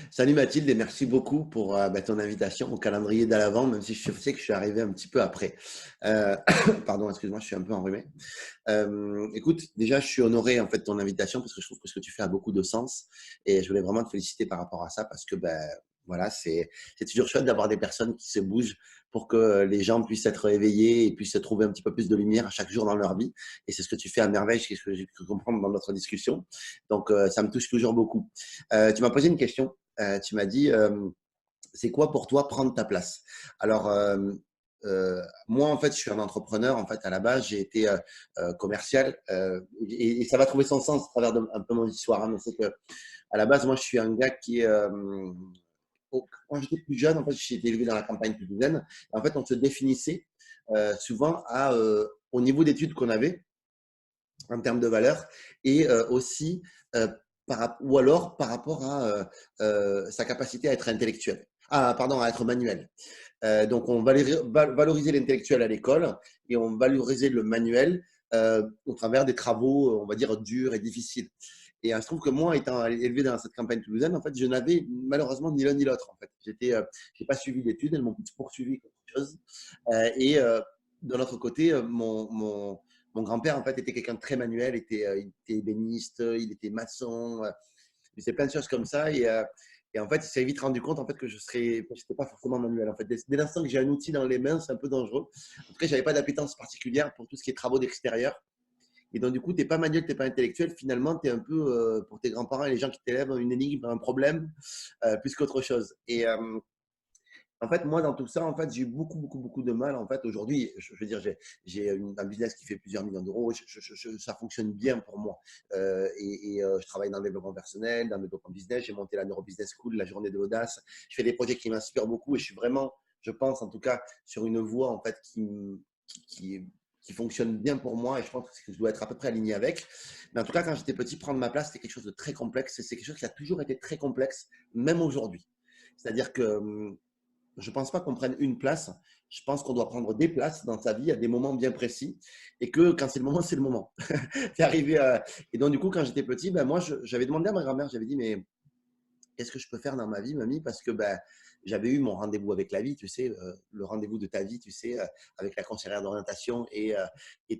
Salut Mathilde et merci beaucoup pour ton invitation au calendrier d'à l'avant, même si je sais que je suis arrivé un petit peu après. Euh, Pardon, excuse-moi, je suis un peu enrhumé. Écoute, déjà, je suis honoré en fait de ton invitation parce que je trouve que ce que tu fais a beaucoup de sens et je voulais vraiment te féliciter par rapport à ça parce que voilà, c'est toujours chouette d'avoir des personnes qui se bougent pour que les gens puissent être éveillés et puissent trouver un petit peu plus de lumière à chaque jour dans leur vie. Et c'est ce que tu fais à merveille, c'est ce que j'ai pu comprendre dans notre discussion. Donc, ça me touche toujours beaucoup. Tu m'as posé une question. Tu m'as dit, c'est quoi pour toi prendre ta place? Alors, moi, en fait, je suis un entrepreneur. En fait, à la base, j'ai été commercial et ça va trouver son sens à travers un peu mon histoire. Hein, mais c'est que, à la base, moi, je suis un gars qui est. Quand j'étais plus jeune, en fait, j'ai été élevé dans la campagne toulousaine. En fait, on se définissait souvent au niveau d'études qu'on avait en termes de valeur et aussi ou alors par rapport à sa capacité à être intellectuel. Ah, pardon, à être manuel. Donc, on valorisait l'intellectuel à l'école et on valorisait le manuel au travers des travaux, on va dire, durs et difficiles. Et il se trouve que moi, étant élevé dans cette campagne toulousaine, en fait, je n'avais malheureusement ni l'un ni l'autre. En fait, j'ai pas suivi d'études, elles m'ont plus poursuivi quelque chose. Et de l'autre côté, mon grand-père, en fait, était quelqu'un de très manuel, il était ébéniste, il était maçon, il faisait plein de choses comme ça. Et en fait, il s'est vite rendu compte en fait, que je n'étais pas forcément manuel. En fait, dès l'instant que j'ai un outil dans les mains, c'est un peu dangereux. En tout cas, je n'avais pas d'appétence particulière pour tout ce qui est travaux d'extérieur. Et donc, du coup, tu n'es pas manuel, tu n'es pas intellectuel. Finalement, tu es un peu, pour tes grands-parents et les gens qui t'élèvent, une énigme, un problème, plus qu'autre chose. Et en fait, moi, dans tout ça, en fait, j'ai eu beaucoup, beaucoup, beaucoup de mal. En fait, aujourd'hui, je veux dire, j'ai un business qui fait plusieurs millions d'euros. Ça fonctionne bien pour moi. Je travaille dans le développement personnel, dans le développement business. J'ai monté la Neuro Business School, la journée de l'audace. Je fais des projets qui m'inspirent beaucoup et je suis vraiment, je pense, en tout cas, sur une voie, en fait, qui, qui, qui fonctionne bien pour moi et je pense que je dois être à peu près aligné avec. Mais en tout cas, quand j'étais petit, prendre ma place, c'était quelque chose de très complexe et c'est quelque chose qui a toujours été très complexe, même aujourd'hui. C'est-à-dire que je ne pense pas qu'on prenne une place. Je pense qu'on doit prendre des places dans sa vie à des moments bien précis et que quand c'est le moment, c'est le moment. C'est arrivé à... Et donc, du coup, quand j'étais petit, moi, j'avais demandé à ma grand-mère, j'avais dit, mais qu'est-ce que je peux faire dans ma vie, mamie? Parce que j'avais eu mon rendez-vous avec la vie, tu sais, le rendez-vous de ta vie, tu sais, avec la conseillère d'orientation et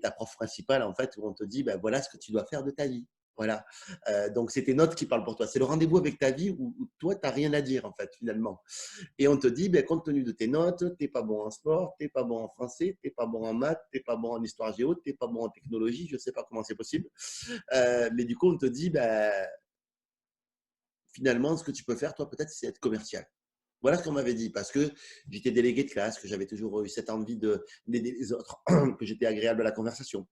ta prof principale, en fait, où on te dit, voilà ce que tu dois faire de ta vie. Voilà. Donc, c'est tes notes qui parlent pour toi. C'est le rendez-vous avec ta vie où toi, tu n'as rien à dire, en fait, finalement. Et on te dit, compte tenu de tes notes, tu n'es pas bon en sport, tu n'es pas bon en français, tu n'es pas bon en maths, tu n'es pas bon en histoire géo, tu n'es pas bon en technologie, je ne sais pas comment c'est possible. Mais du coup, on te dit, finalement, ce que tu peux faire, toi, peut-être, c'est être commercial. Voilà ce qu'on m'avait dit, parce que j'étais délégué de classe, que j'avais toujours eu cette envie d'aider les autres, que j'étais agréable à la conversation,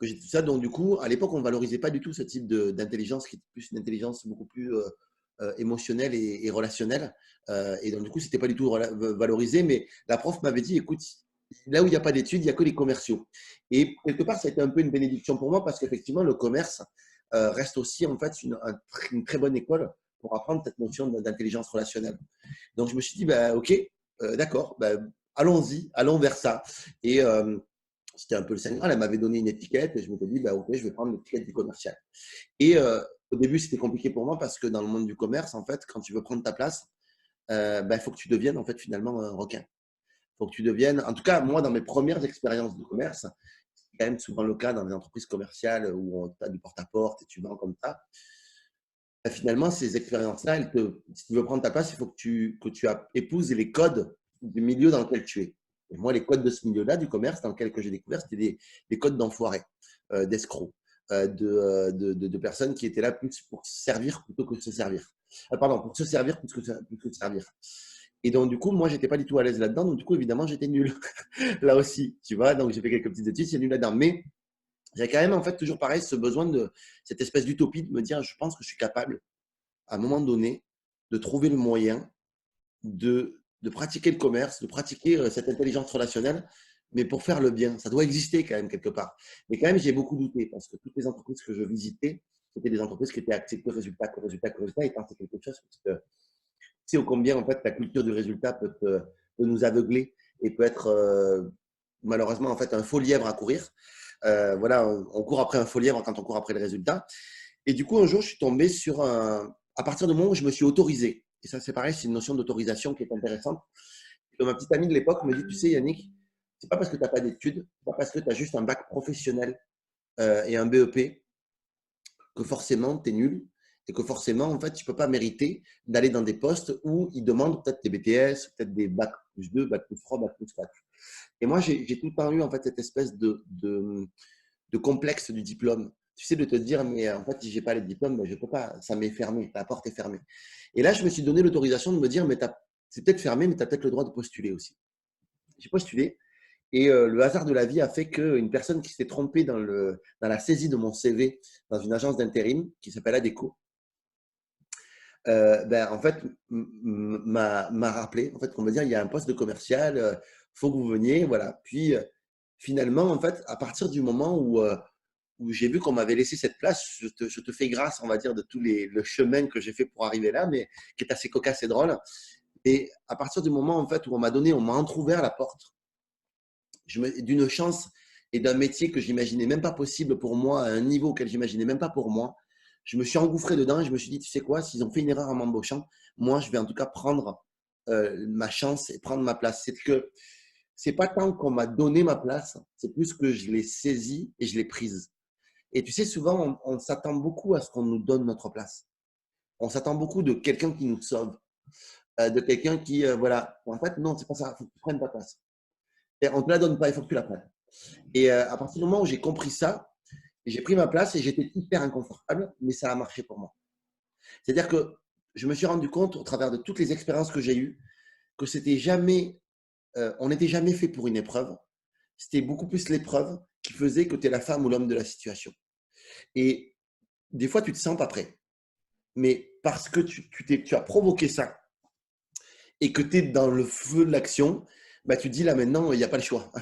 que j'étais tout ça. Donc, du coup, à l'époque, on ne valorisait pas du tout ce type d'intelligence, qui était plus une intelligence beaucoup plus émotionnelle et relationnelle. Et donc, du coup, ce n'était pas du tout valorisé. Mais la prof m'avait dit, écoute, là où il n'y a pas d'études, il n'y a que les commerciaux. Et quelque part, ça a été un peu une bénédiction pour moi, parce qu'effectivement, le commerce reste aussi, en fait, une très bonne école pour apprendre cette notion d'intelligence relationnelle. Donc, je me suis dit, OK, d'accord, allons-y, allons vers ça. Et c'était un peu le Seigneur. Elle m'avait donné une étiquette et je me suis dit, OK, je vais prendre l'étiquette du commercial. Et au début, c'était compliqué pour moi parce que dans le monde du commerce, en fait, quand tu veux prendre ta place, il faut que tu deviennes, en fait, finalement, un requin. Il faut que tu deviennes, en tout cas, moi, dans mes premières expériences de commerce, c'est quand même souvent le cas dans des entreprises commerciales où tu as du porte-à-porte et tu vends comme ça. Finalement, ces expériences-là, si tu veux prendre ta place, il faut que tu épouses les codes du milieu dans lequel tu es. Et moi, les codes de ce milieu-là, du commerce, dans lequel j'ai découvert, c'était des codes d'enfoirés, d'escrocs, de personnes qui étaient là plus pour servir plutôt que se servir. Pardon, pour se servir plus que servir. Et donc, du coup, moi, j'étais pas du tout à l'aise là-dedans. Donc, du coup, évidemment, j'étais nul. Là aussi, tu vois. Donc, j'ai fait quelques petites études, c'est nul là-dedans. Mais j'ai quand même, en fait, toujours pareil, ce besoin cette espèce d'utopie de me dire, je pense que je suis capable à un moment donné, de trouver le moyen de pratiquer le commerce, de pratiquer cette intelligence relationnelle, mais pour faire le bien. Ça doit exister quand même quelque part. Mais quand même, j'ai beaucoup douté parce que toutes les entreprises que je visitais, c'était des entreprises qui étaient axées que résultat, que résultat, que résultat, et quand c'est quelque chose, parce que tu sais ô combien en fait la culture du résultat peut nous aveugler et peut être malheureusement en fait un faux lièvre à courir. Voilà, on court après un faux lièvre quand on court après le résultat. Et du coup, un jour, je suis tombé sur à partir du moment où je me suis autorisé, et ça c'est pareil, c'est une notion d'autorisation qui est intéressante. Et ma petite amie de l'époque me dit, tu sais Yannick, c'est pas parce que tu n'as pas d'études, c'est pas parce que tu as juste un bac professionnel et un BEP que forcément tu es nul et que forcément en fait tu peux pas mériter d'aller dans des postes où ils demandent peut-être des BTS, peut-être des bac plus 2, bac plus 3, bac plus 4. Et moi j'ai tout le temps eu en fait cette espèce de complexe du diplôme. Tu sais, de te dire, mais en fait, si j'ai pas les diplômes, mais je peux pas, ça m'est fermé, la porte est fermée. Et là, je me suis donné l'autorisation de me dire, mais c'est peut-être fermé, mais tu as peut-être le droit de postuler aussi. J'ai postulé et le hasard de la vie a fait qu'une personne qui s'était trompée dans la saisie de mon CV dans une agence d'intérim qui s'appelle Adecco, ben, en fait, m'a rappelé, en fait, pour me dire, il y a un poste de commercial, faut que vous veniez, voilà. Puis, finalement, en fait, à partir du moment où j'ai vu qu'on m'avait laissé cette place, je te fais grâce, on va dire, de tout le chemin que j'ai fait pour arriver là, mais qui est assez cocasse et drôle. Et à partir du moment, en fait, où on m'a entrouvert la porte d'une chance et d'un métier que j'imaginais même pas possible pour moi, à un niveau auquel j'imaginais même pas pour moi, je me suis engouffré dedans et je me suis dit, tu sais quoi, s'ils ont fait une erreur en m'embauchant, moi, je vais en tout cas prendre ma chance et prendre ma place. C'est que c'est pas tant qu'on m'a donné ma place, c'est plus que je l'ai saisie et je l'ai prise. Et tu sais, souvent, on s'attend beaucoup à ce qu'on nous donne notre place. On s'attend beaucoup de quelqu'un qui nous sauve, de quelqu'un qui, voilà. En fait, non, c'est pas ça. Il faut que tu prennes ta place. Et on ne te la donne pas, il faut que tu la prennes. Et à partir du moment où j'ai compris ça, j'ai pris ma place et j'étais hyper inconfortable, mais ça a marché pour moi. C'est-à-dire que je me suis rendu compte, au travers de toutes les expériences que j'ai eues, que c'était jamais, on n'était jamais fait pour une épreuve. C'était beaucoup plus l'épreuve qui faisait que tu es la femme ou l'homme de la situation. Et des fois, tu te sens pas prêt. Mais parce que tu as provoqué ça et que tu es dans le feu de l'action, bah, tu te dis là maintenant, il n'y a pas le choix.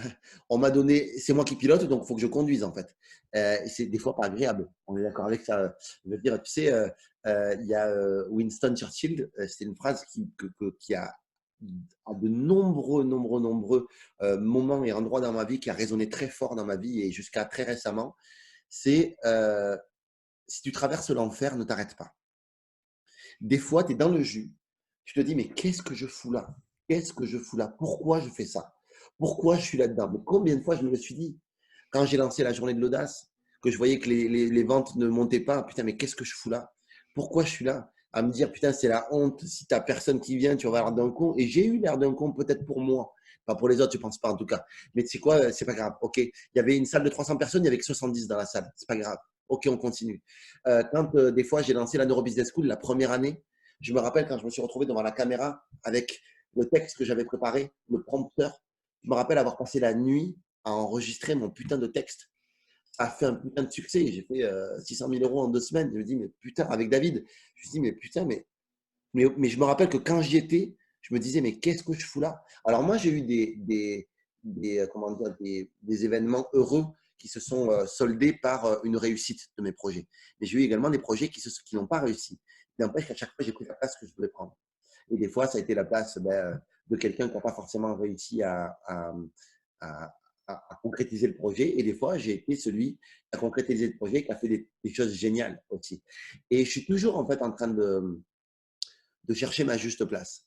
On m'a donné, c'est moi qui pilote, donc il faut que je conduise en fait. Et c'est des fois pas agréable. On est d'accord avec ça. Je veux dire, tu sais, il y a Winston Churchill, c'est une phrase qui a à de nombreux moments et endroits dans ma vie, qui a résonné très fort dans ma vie et jusqu'à très récemment, c'est si tu traverses l'enfer, ne t'arrête pas. Des fois, tu es dans le jus. Tu te dis, mais qu'est-ce que je fous là? Qu'est-ce que je fous là? Pourquoi je fais ça? Pourquoi je suis là-dedans? Mais combien de fois je me le suis dit quand j'ai lancé la journée de l'audace, que je voyais que les ventes ne montaient pas. Putain, mais qu'est-ce que je fous là? Pourquoi je suis là? À me dire, putain, c'est la honte. Si tu n'as personne qui vient, tu vas avoir l'air d'un con. Et j'ai eu l'air d'un con peut-être pour moi. Pas pour les autres, je pense pas en tout cas. Mais tu sais quoi, c'est pas grave. Ok, il y avait une salle de 300 personnes, il y avait que 70 dans la salle. C'est pas grave. Ok, on continue. Quand des fois j'ai lancé la Neurobusiness School la première année, je me rappelle quand je me suis retrouvé devant la caméra avec le texte que j'avais préparé, le prompteur. Je me rappelle avoir passé la nuit à enregistrer mon putain de texte. Ça a fait un putain de succès. J'ai fait 600 000 euros en 2 semaines. Je me dis, mais putain, avec David, je me dis, mais putain, mais je me rappelle que quand j'y étais, je me disais, mais qu'est-ce que je fous là? Alors moi, j'ai eu comment dire, des événements heureux qui se sont soldés par une réussite de mes projets. Mais j'ai eu également des projets qui n'ont pas réussi. Il n'empêche qu'à chaque fois, j'ai pris la place que je voulais prendre. Et des fois, ça a été la place de quelqu'un qui n'a pas forcément réussi à, à concrétiser le projet. Et des fois, j'ai été celui qui a concrétisé le projet, qui a fait des choses géniales aussi. Et je suis toujours en fait en train de chercher ma juste place.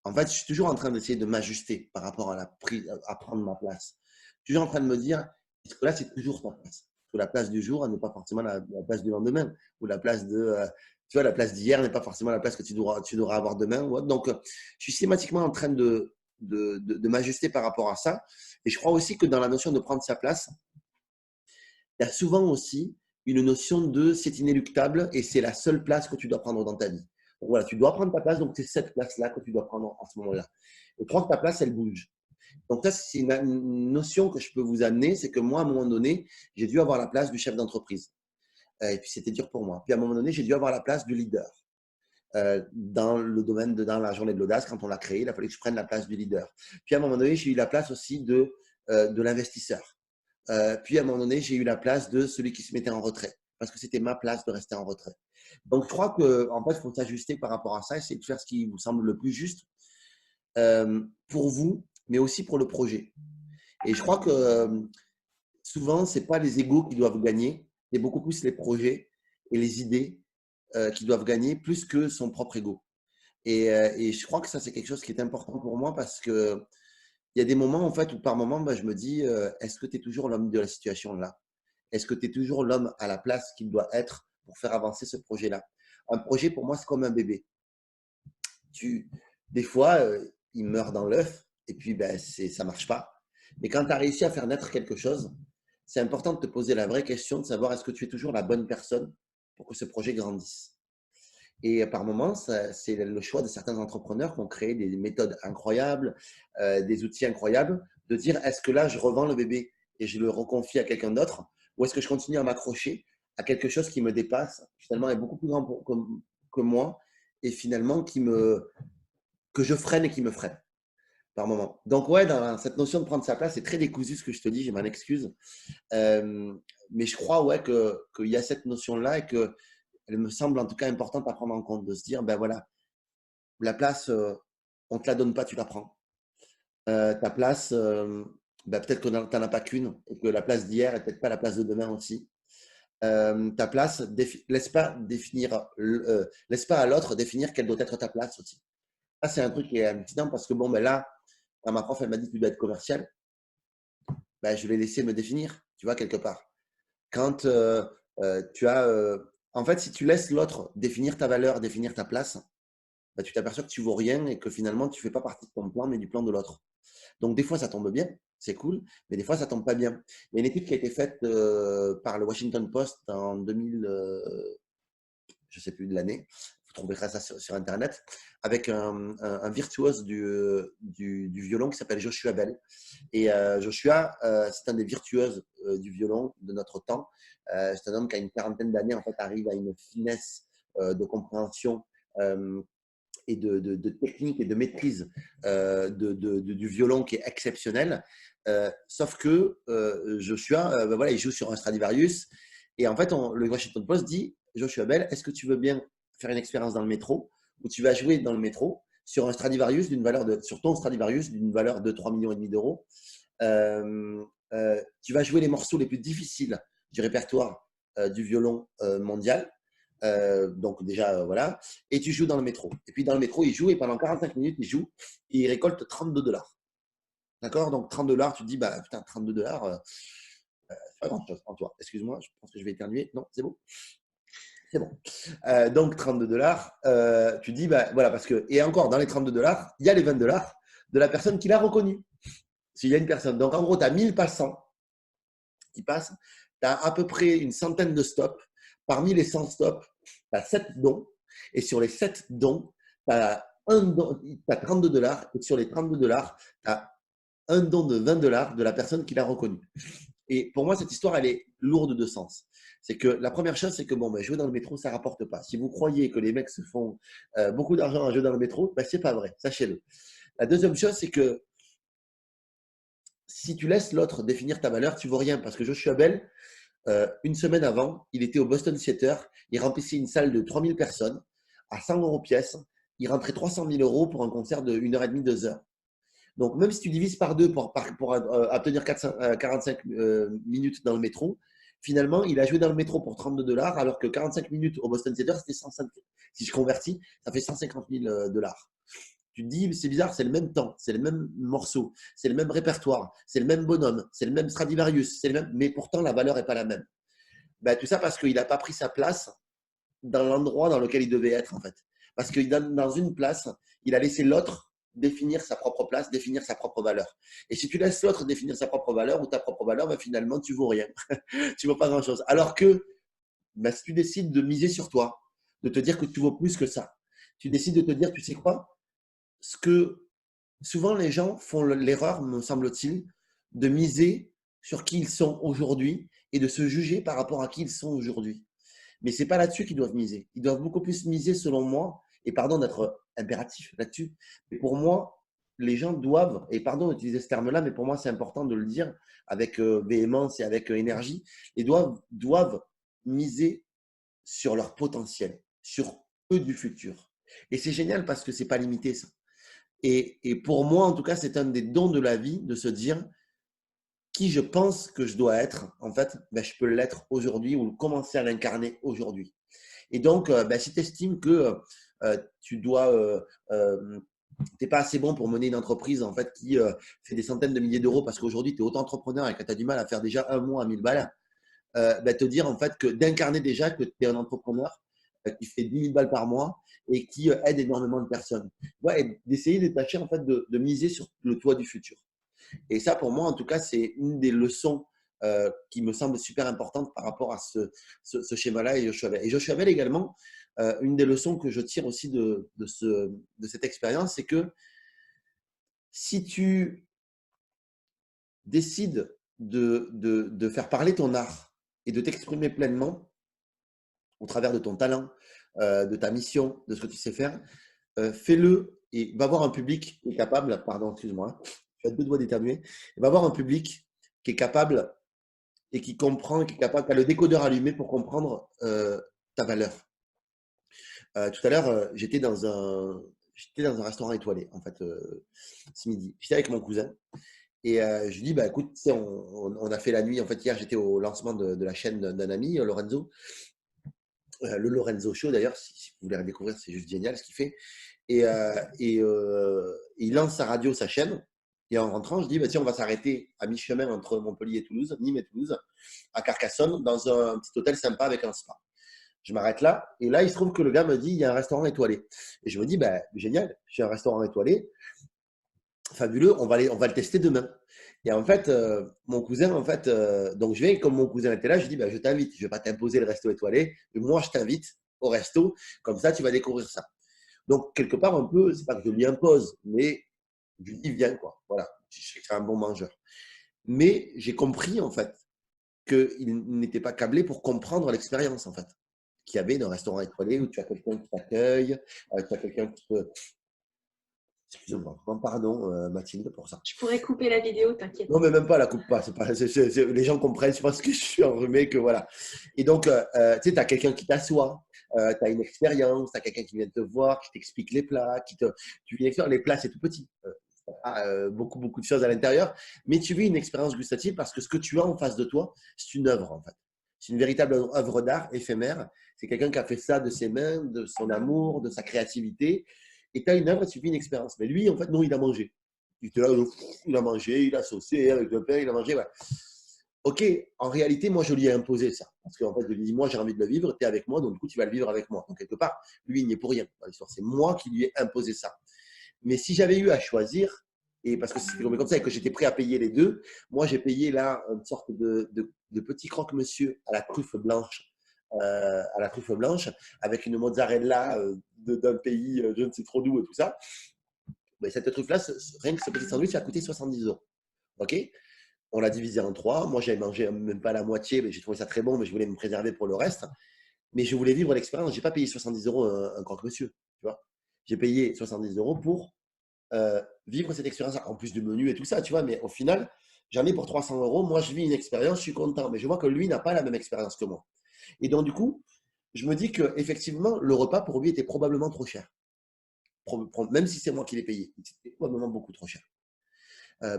En fait, je suis toujours en train d'essayer de m'ajuster par rapport à la prise, à prendre ma place. Je suis toujours en train de me dire, est-ce que là, c'est toujours ta place? Parce que la place du jour, elle n'est pas forcément la place du lendemain. Ou la place tu vois, la place d'hier n'est pas forcément la place que tu devras avoir demain. Donc, je suis systématiquement en train de m'ajuster par rapport à ça. Et je crois aussi que dans la notion de prendre sa place, il y a souvent aussi une notion de c'est inéluctable et c'est la seule place que tu dois prendre dans ta vie. Donc voilà, tu dois prendre ta place, donc c'est cette place-là que tu dois prendre en ce moment-là. Et prendre ta place, elle bouge. Donc ça, c'est une notion que je peux vous amener, c'est que moi, à un moment donné, j'ai dû avoir la place du chef d'entreprise. Et puis c'était dur pour moi. Puis à un moment donné, j'ai dû avoir la place du leader. Dans le domaine dans la journée de l'audace, quand on l'a créé, il a fallu que je prenne la place du leader. Puis à un moment donné, j'ai eu la place aussi de l'investisseur. Puis à un moment donné, j'ai eu la place de celui qui se mettait en retrait, parce que c'était ma place de rester en retrait. Donc je crois qu'en fait, il faut s'ajuster par rapport à ça, essayer de faire ce qui vous semble le plus juste pour vous, mais aussi pour le projet. Et je crois que souvent, ce n'est pas les égos qui doivent gagner, c'est beaucoup plus les projets et les idées qui doivent gagner plus que son propre ego. Et je crois que ça, c'est quelque chose qui est important pour moi parce que il y a des moments, en fait, où par moment, bah, je me dis, est-ce que tu es toujours l'homme de la situation là? Est-ce que tu es toujours l'homme à la place qu'il doit être pour faire avancer ce projet-là? Un projet, pour moi, c'est comme un bébé. Tu, des fois, il meurt dans l'œuf et puis ben, ça marche pas. Mais quand tu as réussi à faire naître quelque chose, c'est important de te poser la vraie question de savoir est-ce que tu es toujours la bonne personne pour que ce projet grandisse. Et par moments, c'est le choix de certains entrepreneurs qui ont créé des méthodes incroyables, des outils incroyables, de dire est-ce que là, je revends le bébé et je le reconfie à quelqu'un d'autre ou est-ce que je continue à m'accrocher à quelque chose qui me dépasse, finalement est beaucoup plus grand que moi et finalement que je freine et qui me freine par moment. Donc ouais, dans cette notion de prendre sa place, c'est très décousu ce que je te dis, j'ai m'en excuse. Euh, mais je crois ouais, qu'il y a cette notion-là et qu'elle me semble en tout cas importante à prendre en compte, de se dire, ben voilà, la place, on ne te la donne pas, tu la prends. Ta place, ben peut-être que tu n'en as pas qu'une et que la place d'hier n'est peut-être pas la place de demain aussi. Ta place, laisse pas à l'autre définir quelle doit être ta place aussi. Ça, c'est un truc qui est hallucinant parce que bon, ben là, quand ma prof, elle m'a dit tu dois être commercial, ben, je l'ai laissé me définir, tu vois, quelque part. Quand tu as. En fait, si tu laisses l'autre définir ta valeur, définir ta place, ben, tu t'aperçois que tu ne vaux rien et que finalement, tu ne fais pas partie de ton plan, mais du plan de l'autre. Donc, des fois, ça tombe bien, c'est cool, mais des fois, ça tombe pas bien. Il y a une étude qui a été faite par le Washington Post en 2000, je ne sais plus de l'année, vous trouverez ça sur Internet, avec un virtuose du violon qui s'appelle Joshua Bell. Et Joshua, c'est un des virtuoses du violon de notre temps. C'est un homme qui a une quarantaine d'années, en fait, arrive à une finesse de compréhension et de technique et de maîtrise du violon qui est exceptionnel. Sauf que Joshua, ben voilà, il joue sur un Stradivarius. Et en fait, le Washington Post dit, Joshua Bell, est-ce que tu veux bien faire une expérience dans le métro où tu vas jouer dans le métro sur un Stradivarius sur ton Stradivarius d'une valeur de 3,5 millions d'euros. Tu vas jouer les morceaux les plus difficiles du répertoire du violon mondial. Donc déjà, voilà. Et tu joues dans le métro. Et puis dans le métro, il joue et pendant 45 minutes, il joue et il récolte 32 $. D'accord. Donc 32 $, tu te dis, bah putain, 32 $, c'est pas grand-chose en toi. Excuse-moi, je pense que je vais éternuer. Non, c'est bon. C'est bon. Donc 32 $, tu te dis, bah voilà, parce que, et encore, dans les 32 $, il y a les 20 $ de la personne qui l'a reconnu. S'il y a une personne. Donc en gros, tu as 1000 passants qui passent, tu as à peu près une centaine de stops. Parmi les 100 stops, tu as 7 dons. Et sur les 7 dons, tu as, as 32 $. Et sur les 32 $, tu as un don de 20 $ de la personne qui l'a reconnu. Et pour moi, cette histoire, elle est lourde de sens. C'est que la première chose, c'est que bon, ben, jouer dans le métro, ça ne rapporte pas. Si vous croyez que les mecs se font beaucoup d'argent à jouer dans le métro, ben, ce n'est pas vrai, sachez-le. La deuxième chose, c'est que si tu laisses l'autre définir ta valeur, tu ne vaux rien. Parce que Joshua Bell, une semaine avant, il était au Boston Theater, il remplissait une salle de 3000 personnes à 100 € pièce. Il rentrait 300 000 € pour un concert de 1h30, 2 heures. Donc, même si tu divises par deux pour obtenir 45 minutes dans le métro, finalement, il a joué dans le métro pour 32 $, alors que 45 minutes au Boston Theater, c'était 150. Si je convertis, ça fait 150 000 $. Tu te dis, c'est bizarre, c'est le même temps, c'est le même morceau, c'est le même répertoire, c'est le même bonhomme, c'est le même Stradivarius, c'est le même, mais pourtant la valeur n'est pas la même. Ben, tout ça parce qu'il n'a pas pris sa place dans l'endroit dans lequel il devait être, en fait. Parce que dans une place, il a laissé l'autre définir sa propre place, définir sa propre valeur. Et si tu laisses l'autre définir sa propre valeur ou ta propre valeur, ben finalement, tu ne vaux rien. Tu ne vaux pas grand-chose. Alors que ben, si tu décides de miser sur toi, de te dire que tu vaux plus que ça, tu décides de te dire, tu sais quoi, ce que souvent les gens font l'erreur, me semble-t-il, de miser sur qui ils sont aujourd'hui et de se juger par rapport à qui ils sont aujourd'hui. Mais ce n'est pas là-dessus qu'ils doivent miser. Ils doivent beaucoup plus miser, selon moi, et pardon d'être impératif là-dessus, mais pour moi, les gens doivent, et pardon d'utiliser ce terme-là, mais pour moi, c'est important de le dire avec véhémence et avec énergie, et doivent miser sur leur potentiel, sur eux du futur. Et c'est génial parce que ce n'est pas limité, ça. Et pour moi, en tout cas, c'est un des dons de la vie de se dire qui je pense que je dois être, en fait, ben, je peux l'être aujourd'hui ou commencer à l'incarner aujourd'hui. Et donc, si tu estimes que tu dois, t'es pas assez bon pour mener une entreprise en fait qui fait des centaines de milliers d'euros parce qu'aujourd'hui tu es auto-entrepreneur et que tu as du mal à faire déjà un mois à 1000 balles, te dire en fait que d'incarner déjà que tu es un entrepreneur qui fait 10 000 balles par mois et qui aide énormément de personnes. Ouais, et d'essayer de tâcher en fait de miser sur le toit du futur. Et ça, pour moi, en tout cas, c'est une des leçons qui me semble super importante par rapport à ce schéma-là et Joshua Bell. Et Joshua Bell également, une des leçons que je tire aussi de cette expérience, c'est que si tu décides de faire parler ton art et de t'exprimer pleinement au travers de ton talent, de ta mission, de ce que tu sais faire, fais-le et va voir un public qui est capable, pardon, excuse-moi, j'ai deux doigts d'éternuer, va voir un public qui est capable et qui comprend, qui est capable, qui a le décodeur allumé pour comprendre ta valeur. Tout à l'heure, j'étais dans un restaurant étoilé, en fait, ce midi. J'étais avec mon cousin et je lui dis, bah, écoute, tu sais, on a fait la nuit. En fait, hier, j'étais au lancement de la chaîne d'un ami, Lorenzo. Le Lorenzo Show, d'ailleurs, si vous voulez le découvrir, c'est juste génial ce qu'il fait. Il lance sa radio, sa chaîne. Et en rentrant, je dis, bah, tiens, on va s'arrêter à mi-chemin entre Montpellier et Toulouse, Nîmes et Toulouse, à Carcassonne, dans un petit hôtel sympa avec un spa. Je m'arrête là. Et là, il se trouve que le gars me dit, il y a un restaurant étoilé. Et je me dis, bah, génial, j'ai un restaurant étoilé. Fabuleux, on va le tester demain. Et en fait, mon cousin, en fait, donc je viens, comme mon cousin était là, je dis, bah, je t'invite. Je ne vais pas t'imposer le resto étoilé, mais moi, je t'invite au resto. Comme ça, tu vas découvrir ça. Donc, quelque part, un peu, c'est pas que je lui impose, mais je lui dis, viens, quoi. Voilà, je sais que c'est un bon mangeur. Mais j'ai compris, en fait, qu'il n'était pas câblé pour comprendre l'expérience, en fait, qu'il y avait d'un restaurant étoilé où tu as quelqu'un qui t'accueille, tu as quelqu'un qui peut. Excusez-moi, pardon, Mathilde, pour ça. Je pourrais couper la vidéo, t'inquiète. Non, mais même pas, la coupe pas. Les gens comprennent, je pense que je suis enrhumé, que voilà. Et donc, tu sais, tu as quelqu'un qui t'assoit, tu as une expérience, tu as quelqu'un qui vient te voir, qui t'explique les plats, tu vis une expérience. Les plats, c'est tout petit. Beaucoup, beaucoup de choses à l'intérieur, mais tu vis une expérience gustative parce que ce que tu as en face de toi, c'est une œuvre, en fait. C'est une véritable œuvre d'art éphémère. C'est quelqu'un qui a fait ça de ses mains, de son amour, de sa créativité. Et tu as une œuvre et tu vis une expérience. Mais lui, en fait, non, il a mangé. Il était là, il a mangé, il a saucé avec le pain, il a mangé. Voilà. Ok, en réalité, moi, je lui ai imposé ça. Parce qu'en fait, je lui ai dit, moi, j'ai envie de le vivre, tu es avec moi, donc du coup, tu vas le vivre avec moi. Donc, quelque part, lui, il n'y est pour rien dans l'histoire. C'est moi qui lui ai imposé ça. Mais si j'avais eu à choisir, et parce que c'était comme ça et que j'étais prêt à payer les deux, moi, j'ai payé là une sorte de petit croque-monsieur à la truffe blanche. Avec une mozzarella d'un pays, je ne sais trop d'où et tout ça. Mais cette truffe-là, rien que ce petit sandwich, ça a coûté 70 euros. OK? On l'a divisé en trois. Moi, j'avais mangé même pas la moitié, mais j'ai trouvé ça très bon, mais je voulais me préserver pour le reste. Mais je voulais vivre l'expérience. Je n'ai pas payé 70 euros un croque-monsieur. Tu vois? J'ai payé 70 euros pour vivre cette expérience, en plus du menu et tout ça, tu vois. Mais au final, j'en ai pour 300 euros. Moi, je vis une expérience, je suis content. Mais je vois que lui n'a pas la même expérience que moi. Et donc, du coup, je me dis qu'effectivement, le repas pour lui était probablement trop cher. Même si c'est moi qui l'ai payé, c'était probablement beaucoup trop cher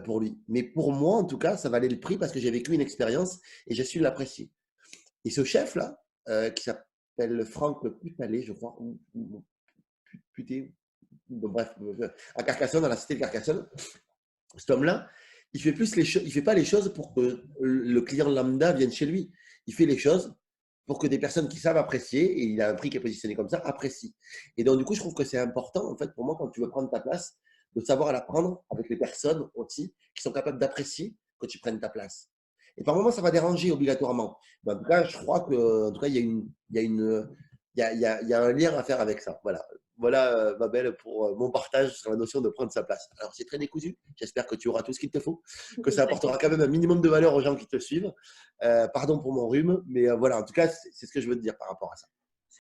pour lui. Mais pour moi, en tout cas, ça valait le prix parce que j'ai vécu une expérience et j'ai su l'apprécier. Et ce chef-là, qui s'appelle Franck Putalé, je crois, ou Puté, bref, à Carcassonne, dans la cité de Carcassonne, cet homme-là, il fait pas les choses pour que le client lambda vienne chez lui. Il fait les choses pour que des personnes qui savent apprécier, et il a un prix qui est positionné comme ça, apprécient. Et donc, du coup, je trouve que c'est important, en fait, pour moi, quand tu veux prendre ta place, de savoir la prendre avec les personnes aussi qui sont capables d'apprécier que tu prennes ta place. Et par moments, ça va déranger obligatoirement. Mais en tout cas, je crois que, en tout cas, il y a un lien à faire avec ça. Voilà. Voilà, ma belle, pour mon partage sur la notion de prendre sa place. Alors, c'est très décousu. J'espère que tu auras tout ce qu'il te faut, que ça apportera quand même un minimum de valeur aux gens qui te suivent. Pardon pour mon rhume, mais voilà, en tout cas, c'est ce que je veux te dire par rapport à ça.